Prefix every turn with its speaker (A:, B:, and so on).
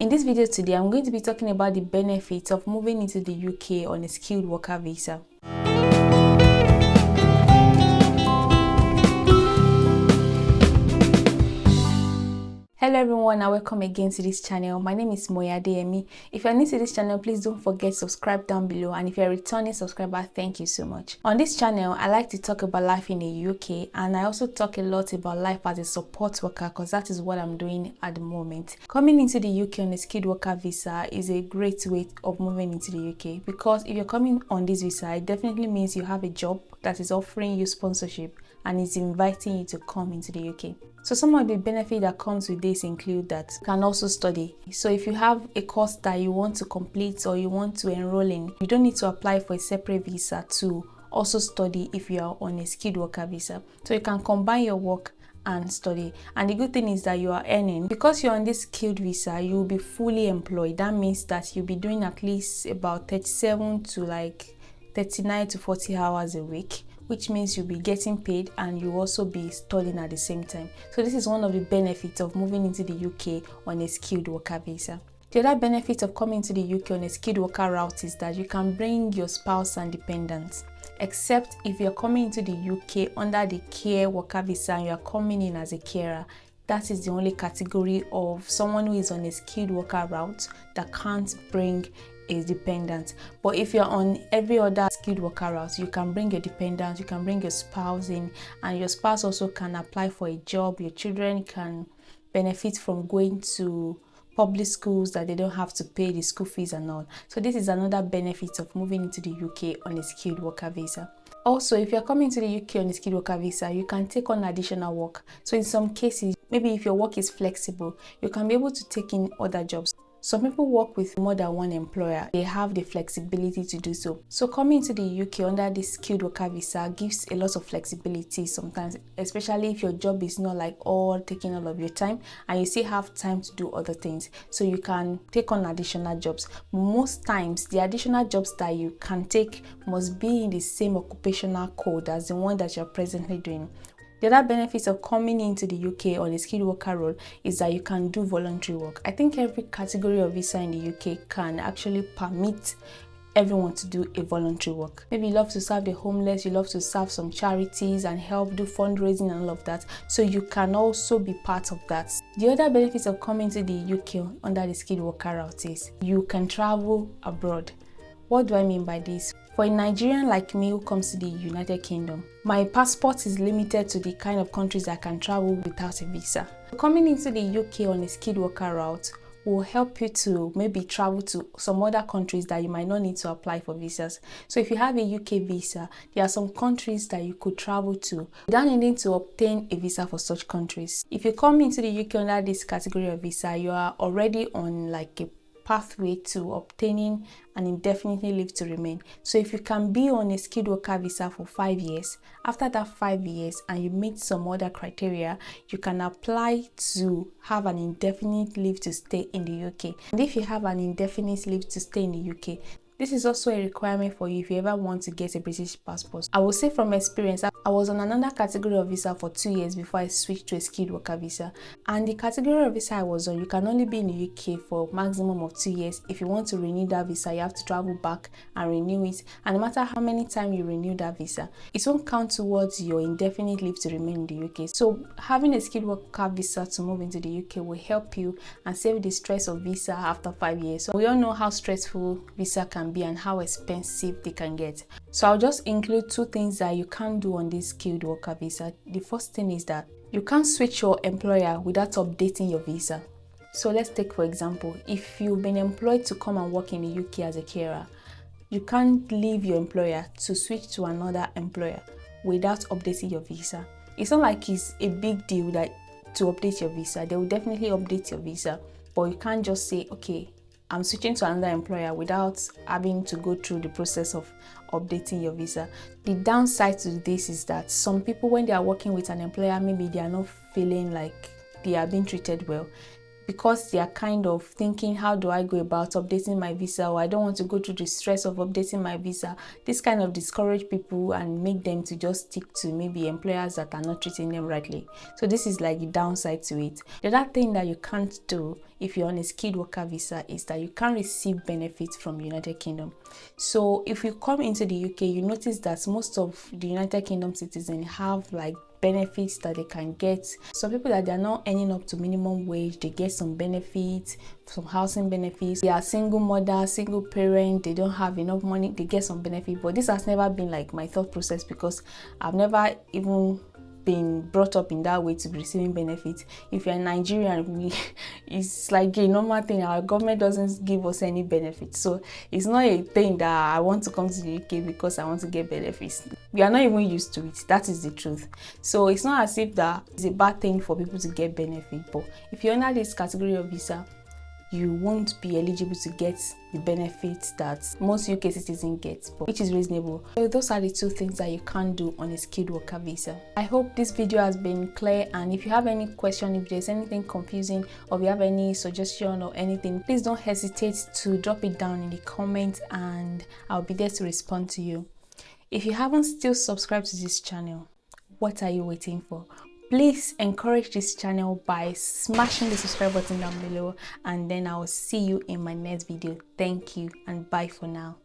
A: In this video today, I'm going to be talking about the benefits of moving into the UK on a skilled worker visa. Hello everyone and welcome again to this channel. My name is Moya Adeyemi. If you're new to this channel, please don't forget to subscribe down below, and if you're a returning subscriber, thank you so much. On this channel, I like to talk about life in the UK, and I also talk a lot about life as a support worker because that is what I'm doing at the moment. Coming into the UK on a skilled worker visa is a great way of moving into the UK, because if you're coming on this visa, it definitely means you have a job that is offering you sponsorship and is inviting you to come into the UK. So some of the benefits that comes with this include that you can also study. So if you have a course that you want to complete or you want to enroll in, you don't need to apply for a separate visa to also study if you are on a skilled worker visa. So you can combine your work and study. And the good thing is that you are earning. Because you're on this skilled visa, you will be fully employed. That means that you'll be doing at least about 37 to 39 to 40 hours a week, which means you'll be getting paid and you'll also be studying at the same time. So this is one of the benefits of moving into the UK on a skilled worker visa. The other benefit of coming to the UK on a skilled worker route is that you can bring your spouse and dependents. Except if you're coming into the UK under the care worker visa and you're coming in as a carer, that is the only category of someone who is on a skilled worker route that can't bring a dependent. But if you're on every other skilled worker route, you can bring your dependent, you can bring your spouse in, and your spouse also can apply for a job. Your children can benefit from going to public schools that they don't have to pay the school fees and all. So this is another benefit of moving into the UK on a skilled worker visa. Also, if you're coming to the UK on a skilled worker visa, you can take on additional work. So in some cases, maybe if your work is flexible, you can be able to take in other jobs. Some people work with more than one employer. They have the flexibility to do so. So coming to the UK under this skilled worker visa gives a lot of flexibility sometimes, especially if your job is not taking all of your time and you still have time to do other things. So you can take on additional jobs. Most times, the additional jobs that you can take must be in the same occupational code as the one that you're presently doing. The other benefits of coming into the UK on a skilled worker role is that you can do voluntary work. I think every category of visa in the UK can actually permit everyone to do a voluntary work. Maybe you love to serve the homeless, you love to serve some charities and help do fundraising and all of that. So you can also be part of that. The other benefits of coming to the UK under the skilled worker route is you can travel abroad. What do I mean by this? For a Nigerian like me who comes to the United Kingdom, my passport is limited to the kind of countries I can travel without a visa. Coming into the UK on a skilled worker route will help you to maybe travel to some other countries that you might not need to apply for visas. So if you have a UK visa, there are some countries that you could travel to without needing to obtain a visa for such countries. If you come into the UK under this category of visa, you are already on a pathway to obtaining an indefinite leave to remain. So if you can be on a skilled worker visa for 5 years, after that 5 years and you meet some other criteria, you can apply to have an indefinite leave to stay in the UK. And if you have an indefinite leave to stay in the UK, this is also a requirement for you if you ever want to get a British passport. I will say from experience, I was on another category of visa for 2 years before I switched to a skilled worker visa. And the category of visa I was on, you can only be in the UK for maximum of 2 years. If you want to renew that visa, you have to travel back and renew it. And no matter how many times you renew that visa, it won't count towards your indefinite leave to remain in the UK. So having a skilled worker visa to move into the UK will help you and save the stress of visa after 5 years. So we all know how stressful visa can be and how expensive they can get. So I'll just include 2 things that you can't do on this skilled worker visa. The first thing is that you can't switch your employer without updating your visa. So let's take for example, if you've been employed to come and work in the UK as a carer, you can't leave your employer to switch to another employer without updating your visa. It's not like it's a big deal that to update your visa. They will definitely update your visa, but you can't just say, okay, I'm switching to another employer without having to go through the process of updating your visa. The downside to this is that some people, when they are working with an employer, maybe they are not feeling like they are being treated well. because they are kind of thinking, how do I go about updating my visa, or I don't want to go through the stress of updating my visa. This kind of discourage people and make them to just stick to maybe employers that are not treating them rightly. So this is like the downside to it. The other thing that you can't do if you're on a skilled worker visa is that you can't receive benefits from United Kingdom. So if you come into the UK, you notice that most of the United Kingdom citizens have like benefits that they can get. Some people that they are not earning up to minimum wage, they get some benefits, some housing benefits. They are single mother, single parent, they don't have enough money, they get some benefit. But this has never been like my thought process, because I've never even been brought up in that way to be receiving benefits. If you're a Nigerian, it's like a normal thing. Our government doesn't give us any benefits, so it's not a thing that I want to come to the UK because I want to get benefits. We are not even used to it. That is the truth. So it's not as if that is a bad thing for people to get benefit, but if you're under this category of visa, you won't be eligible to get the benefits that most UK citizens get, which is reasonable. So those are the two things that you can't do on a skilled worker visa. I hope this video has been clear, and if you have any question, if there's anything confusing, or if you have any suggestion or anything, please don't hesitate to drop it down in the comments and I'll be there to respond to you. If you haven't still subscribed to this channel, what are you waiting for? Please encourage this channel by smashing the subscribe button down below, and then I will see you in my next video. Thank you and bye for now.